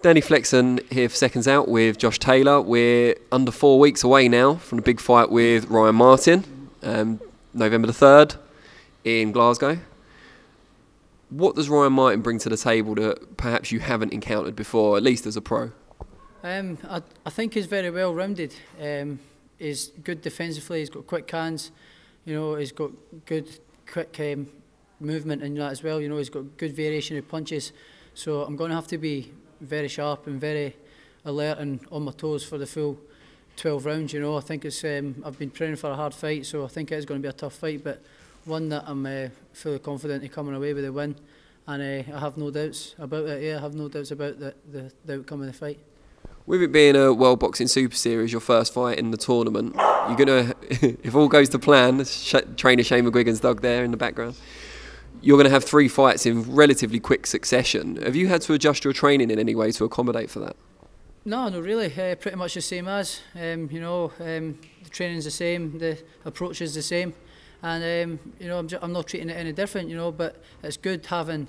Danny Flexon here for Seconds Out with Josh Taylor. We're under 4 weeks away now from the big fight with Ryan Martin, November the 3rd in Glasgow. What does Ryan Martin bring to the table that perhaps you haven't encountered before, at least as a pro? I think he's very well rounded. He's good defensively, he's got quick hands, he's got good quick movement in that as well. He's got good variation of punches. So I'm going to have to be very sharp and very alert and on my toes for the full 12 rounds. I think it's I've been training for a hard fight, so I think it is going to be a tough fight, but one that I'm fully confident in coming away with a win, and I have no doubts about it. Yeah, I have no doubts about the outcome of the fight. With it being a World Boxing Super Series, your first fight in the tournament, you're gonna, if all goes to plan, trainer Shane McGuigan's dog there in the background, you're going to have 3 fights in relatively quick succession. Have you had to adjust your training in any way to accommodate for that? No, not really. Pretty much the same as. The training's the same, the approach is the same, and I'm not treating it any different. But it's good having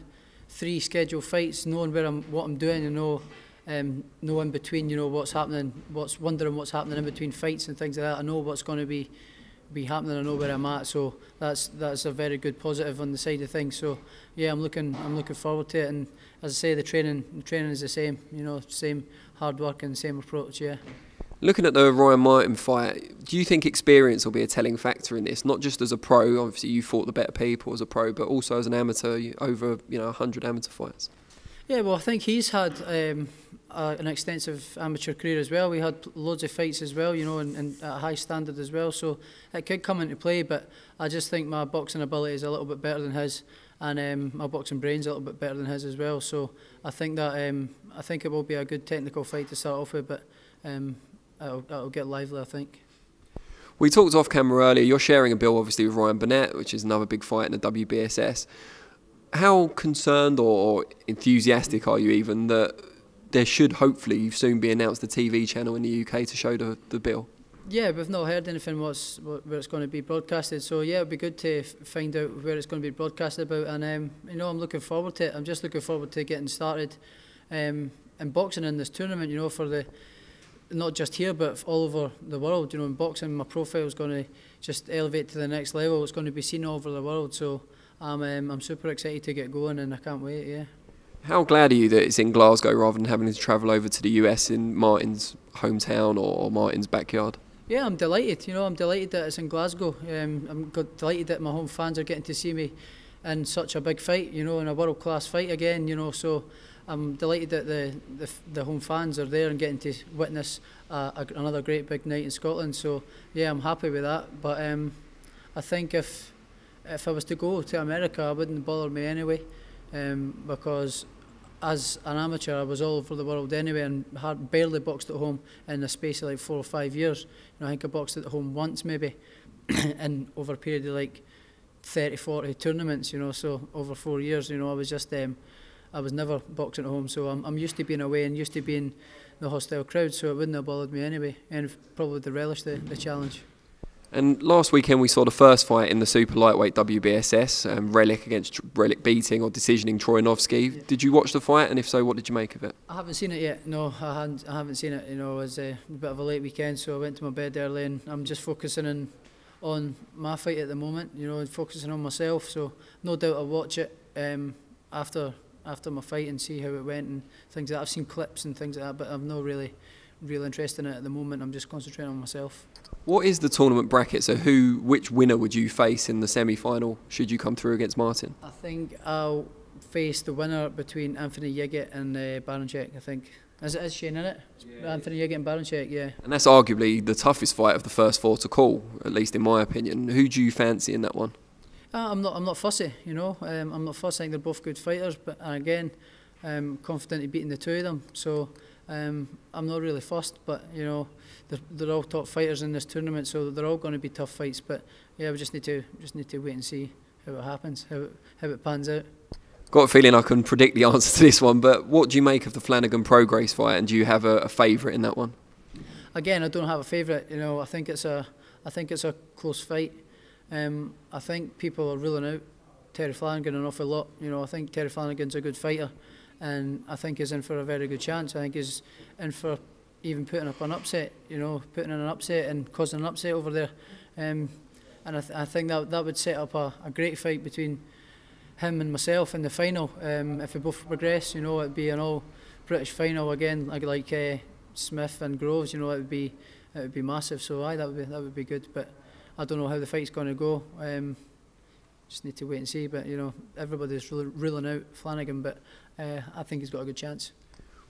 3 scheduled fights, knowing what I'm doing, and know in between, what's happening, wondering what's happening in between fights and things like that. I know what's going to be happening. I know where I'm at, so that's a very good positive on the side of things. So yeah, I'm looking forward to it, and as I say, the training is the same. Same hard work and same approach. Yeah. Looking at the Ryan Martin fight, do you think experience will be a telling factor in this? Not just as a pro, obviously you fought the better people as a pro, but also as an amateur, over 100 amateur fights. Yeah, well, I think he's had an extensive amateur career as well. We had loads of fights as well, and at a high standard as well. So it could come into play, but I just think my boxing ability is a little bit better than his, and my boxing brain's a little bit better than his as well. So I think that I think it will be a good technical fight to start off with, but it'll get lively, I think. We talked off camera earlier. You're sharing a bill, obviously, with Ryan Burnett, which is another big fight in the WBSS. How concerned or enthusiastic are you even that there should hopefully soon be announced a TV channel in the UK to show the bill? Yeah, we've not heard anything where it's going to be broadcasted, so yeah, it'd be good to find out where it's going to be broadcasted about, and I'm looking forward to it. I'm just looking forward to getting started in boxing in this tournament, for not just here but all over the world. In boxing, my profile is going to just elevate to the next level. It's going to be seen all over the world, so I'm super excited to get going, and I can't wait. Yeah. How glad are you that it's in Glasgow rather than having to travel over to the US in Martin's hometown or Martin's backyard? Yeah, I'm delighted. I'm delighted that it's in Glasgow. I'm delighted that my home fans are getting to see me in such a big fight, in a world-class fight again, So I'm delighted that the home fans are there and getting to witness another great big night in Scotland. So yeah, I'm happy with that. But I think if I was to go to America, it wouldn't bother me anyway, because as an amateur I was all over the world anyway, and had barely boxed at home in the space of like 4 or 5 years. I think I boxed at home once maybe and over a period of like 30-40 tournaments, so over 4 years, I was just I was never boxing at home, so I'm used to being away and used to being the hostile crowd, so it wouldn't have bothered me anyway, and probably would have relished the challenge. And last weekend we saw the first fight in the super lightweight WBSS, Relic against Relic beating or decisioning Troyanovsky. Yeah. Did you watch the fight, and if so, what did you make of it? I haven't seen it yet. No, I haven't seen it. It was a bit of a late weekend, so I went to my bed early, and I'm just focusing on my fight at the moment. And focusing on myself. So no doubt I'll watch it after my fight and see how it went and things like that. I've seen clips and things like that, but I've no real interest in it at the moment. I'm just concentrating on myself. What is the tournament bracket? So which winner would you face in the semi-final should you come through against Martin? I think I'll face the winner between Anthony Yiggett and Baranchek, I think. Is Shane in it? Yeah. Anthony Yiggett and Baranchek, yeah. And that's arguably the toughest fight of the first 4 to call, at least in my opinion. Who do you fancy in that one? I'm not fussy, I'm not fussy. I think they're both good fighters, but again, I'm confident in beating the two of them. So I'm not really fussed, but they're all top fighters in this tournament, so they're all going to be tough fights. But yeah, we just need to wait and see how it happens, how it pans out. Got a feeling I can predict the answer to this one, but what do you make of the Flanagan Prograis fight, and do you have a favourite in that one? Again, I don't have a favourite. I think it's a close fight. I think people are ruling out Terry Flanagan an awful lot. I think Terry Flanagan's a good fighter. and I think he's in for a very good chance. I think he's in for even putting up an upset, putting in an upset and causing an upset over there. And I think that would set up a great fight between him and myself in the final. If we both progress, it'd be an all British final again, like Smith and Groves. It would be massive. So that would be good. But I don't know how the fight's going to go. Just need to wait and see. But everybody's ruling out Flanagan, but I think he's got a good chance.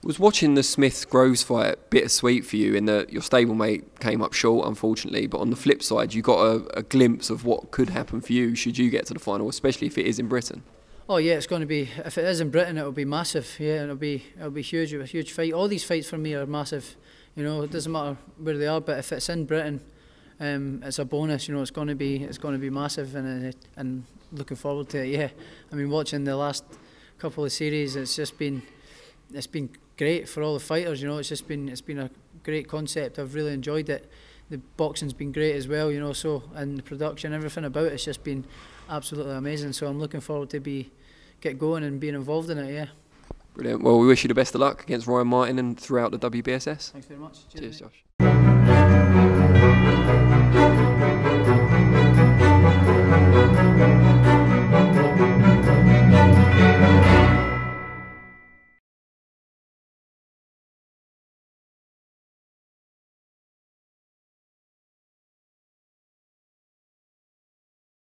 Was watching the Smith-Groves fight bittersweet for you in that your stablemate came up short, unfortunately, but on the flip side, you got a glimpse of what could happen for you should you get to the final, especially if it is in Britain? Oh yeah, it's going to be. If it is in Britain, it'll be massive. Yeah, it'll be huge. A huge fight. All these fights for me are massive. It doesn't matter where they are, but if it's in Britain, it's a bonus. It's going to be massive, and looking forward to it. Yeah, I mean, watching the last couple of series, it's been great for all the fighters. It's been a great concept. I've really enjoyed it. The boxing's been great as well. So, and the production, everything about it's just been absolutely amazing. So I'm looking forward to get going and being involved in it. Yeah. Brilliant. Well, we wish you the best of luck against Ryan Martin and throughout the WBSS. Thanks very much. Cheers, Josh.